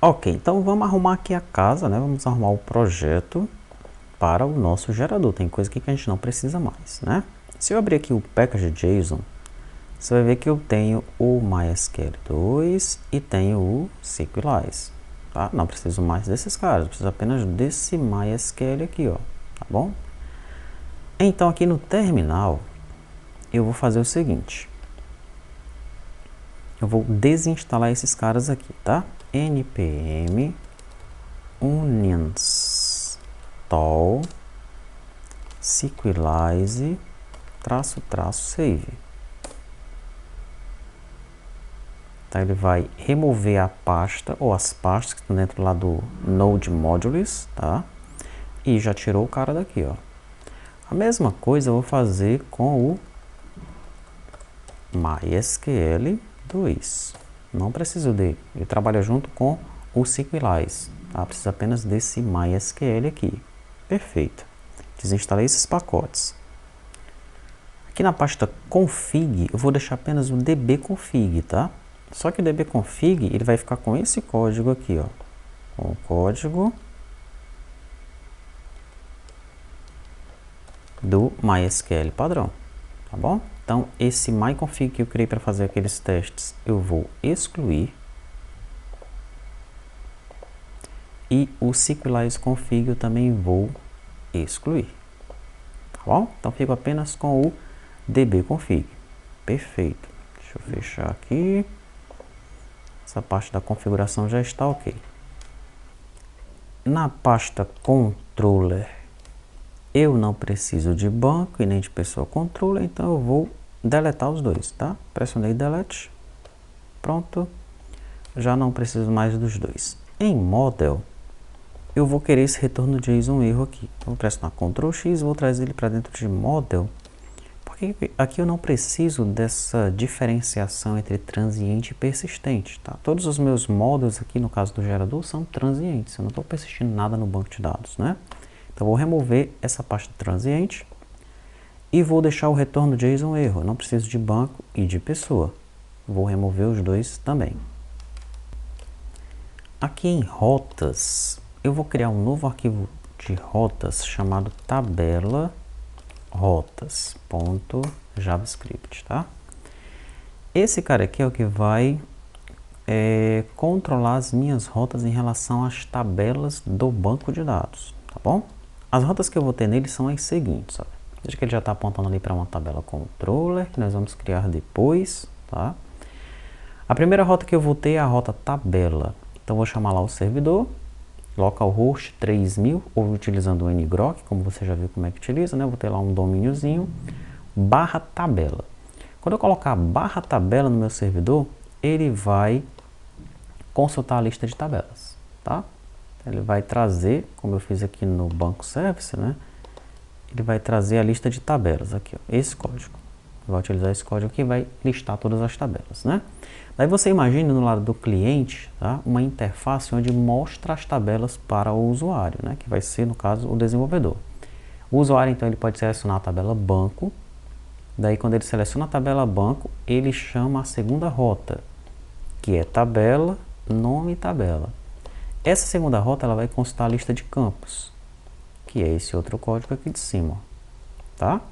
Ok, então vamos arrumar aqui a casa, né? Vamos arrumar o projeto para o nosso gerador. Tem coisa aqui que a gente não precisa mais, né? Se eu abrir aqui o package.json, você vai ver que eu tenho o MySQL2 e tenho o SQLize, tá? Não preciso mais desses caras, preciso apenas desse MySQL aqui, ó, tá bom? Então aqui no terminal, eu vou fazer o seguinte. Eu vou desinstalar esses caras aqui, tá? npm uninstall SQLize --save. Então ele vai remover a pasta ou as pastas que estão dentro lá do Node Modules, tá? E já tirou o cara daqui, ó. A mesma coisa eu vou fazer com o MySQL2. Não preciso dele. Ele trabalha junto com o SQLize, tá? Precisa apenas desse MySQL aqui. Perfeito. Desinstalei esses pacotes. Aqui na pasta config, eu vou deixar apenas o dbconfig, tá? Só que o dbconfig, ele vai ficar com esse código aqui, ó. Com o código do MySQL padrão, tá bom? Então, esse myconfig que eu criei para fazer aqueles testes, eu vou excluir. E o SQLize config eu também vou excluir, tá bom? Então, fico apenas com o dbconfig. Perfeito. Deixa eu fechar aqui. Essa parte da configuração já está ok. Na pasta controller, eu não preciso de banco e nem de pessoa controller, então eu vou deletar os dois, tá? Pressionei delete. Pronto. Já não preciso mais dos dois. Em model, eu vou querer esse retorno JSON erro aqui. Então, vou pressionar Ctrl X e vou trazer ele para dentro de model. Porque aqui eu não preciso dessa diferenciação entre transiente e persistente, tá? Todos os meus modelos aqui, no caso do gerador, são transientes. Eu não estou persistindo nada no banco de dados, né? Então, vou remover essa parte transiente e vou deixar o retorno JSON erro. Eu não preciso de banco e de pessoa. Vou remover os dois também. Aqui em rotas, eu vou criar um novo arquivo de rotas chamado tabela rotas.javascript, tá? Esse cara aqui é o que vai controlar as minhas rotas em relação às tabelas do banco de dados, tá bom? As rotas que eu vou ter nele são as seguintes, ó. Veja que ele já está apontando ali para uma tabela controller, que nós vamos criar depois, tá? A primeira rota que eu vou ter é a rota tabela. Então, vou chamar lá o servidor, localhost 3000, ou utilizando o ngrok, como você já viu como é que utiliza, né? Eu vou ter lá um domíniozinho, barra tabela. Quando eu colocar barra tabela no meu servidor, ele vai consultar a lista de tabelas, tá? Ele vai trazer, como eu fiz aqui no banco service, né? Ele vai trazer a lista de tabelas aqui, ó, esse código. Vai utilizar esse código aqui e vai listar todas as tabelas, né? Daí você imagina no lado do cliente, tá, uma interface onde mostra as tabelas para o usuário, né, que vai ser, no caso, o desenvolvedor. O usuário, então, ele pode selecionar a tabela banco. Daí, quando ele seleciona a tabela banco, ele chama a segunda rota, que é tabela, nome e tabela. Essa segunda rota ela vai consultar a lista de campos, que é esse outro código aqui de cima, tá?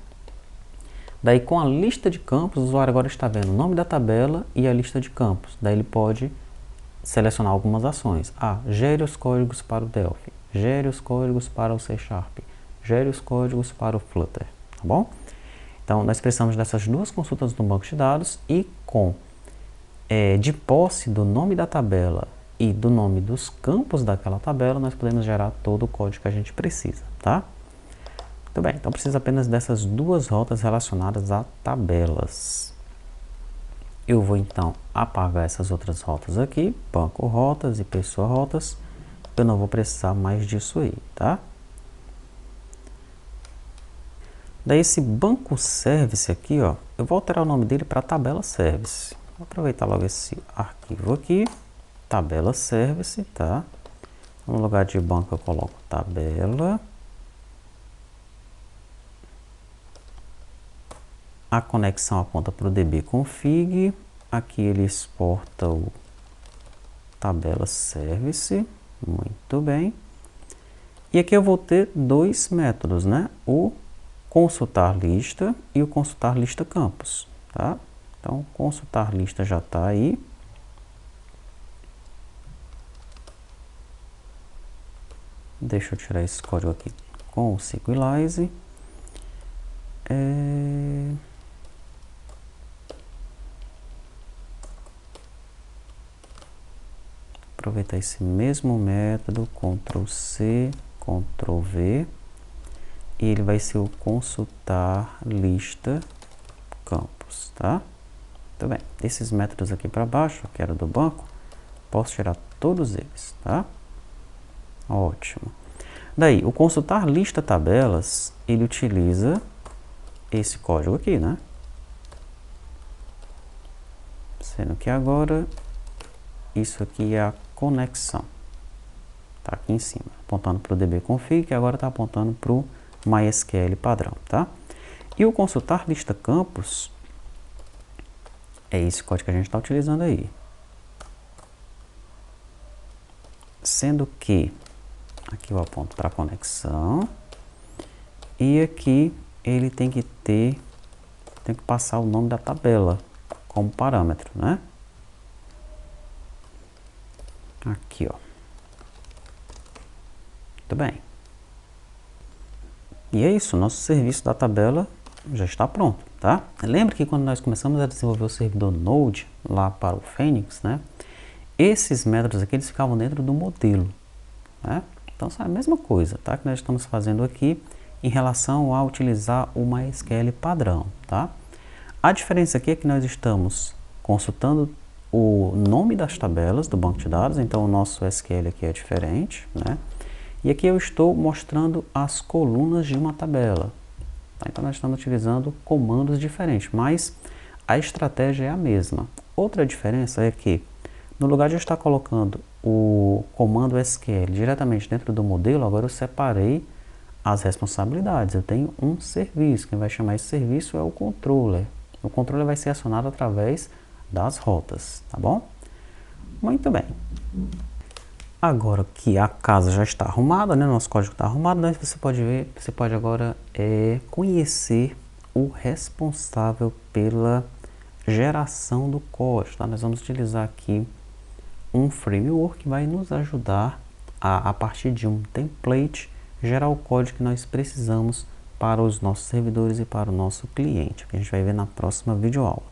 Daí, com a lista de campos, o usuário agora está vendo o nome da tabela e a lista de campos. Daí, ele pode selecionar algumas ações. Gere os códigos para o Delphi, gere os códigos para o C#, gere os códigos para o Flutter, tá bom? Então, nós precisamos dessas duas consultas no banco de dados e de posse do nome da tabela e do nome dos campos daquela tabela, nós podemos gerar todo o código que a gente precisa, tá? Muito bem, então precisa apenas dessas duas rotas relacionadas a tabelas. Eu vou então apagar essas outras rotas aqui, banco rotas e pessoa rotas. Eu não vou precisar mais disso aí, tá? Daí esse banco service aqui, ó, eu vou alterar o nome dele para tabela service. Vou aproveitar logo esse arquivo aqui, tabela service, tá? No lugar de banco eu coloco tabela. A conexão aponta para o dbconfig. Aqui ele exporta o tabela service, muito bem. E aqui eu vou ter dois métodos, né? O consultar lista e o consultar lista campos, tá? Então, consultar lista já está aí. Deixa eu tirar esse código aqui com o Sequelize. Aproveitar esse mesmo método, Ctrl C, Ctrl V, e ele vai ser o consultar lista campos, tá? Muito bem, esses métodos aqui para baixo, que era do banco, posso tirar todos eles, tá? Ótimo. Daí, o consultar lista tabelas, ele utiliza esse código aqui, né? Sendo que agora, isso aqui é a conexão. Tá aqui em cima, apontando para o dbconfig, que agora está apontando para o MySQL padrão, tá? E o consultar lista campos, é esse código que a gente está utilizando aí. Sendo que, aqui eu aponto para a conexão, e aqui ele tem que passar o nome da tabela como parâmetro, né? Aqui, ó. Muito bem. E é isso, nosso serviço da tabela já está pronto, tá? Lembra que quando nós começamos a desenvolver o servidor Node lá para o Phoenix, né? Esses métodos aqui, eles ficavam dentro do modelo, né? Então, é a mesma coisa, tá? Que nós estamos fazendo aqui em relação a utilizar o MySQL padrão, tá? A diferença aqui é que nós estamos consultando o nome das tabelas do banco de dados, então o nosso SQL aqui é diferente, né? E aqui eu estou mostrando as colunas de uma tabela, tá? Então nós estamos utilizando comandos diferentes, mas a estratégia é a mesma. Outra diferença é que, no lugar de eu estar colocando o comando SQL diretamente dentro do modelo, agora eu separei as responsabilidades. Eu tenho um serviço, quem vai chamar esse serviço é o controller. O controller vai ser acionado através das rotas, tá bom? Muito bem. Agora que a casa já está arrumada, né? Nosso código está arrumado, né? Você pode ver, você pode agora conhecer o responsável pela geração do código, tá? Nós vamos utilizar aqui um framework que vai nos ajudar a partir de um template, gerar o código que nós precisamos para os nossos servidores e para o nosso cliente, que a gente vai ver na próxima videoaula.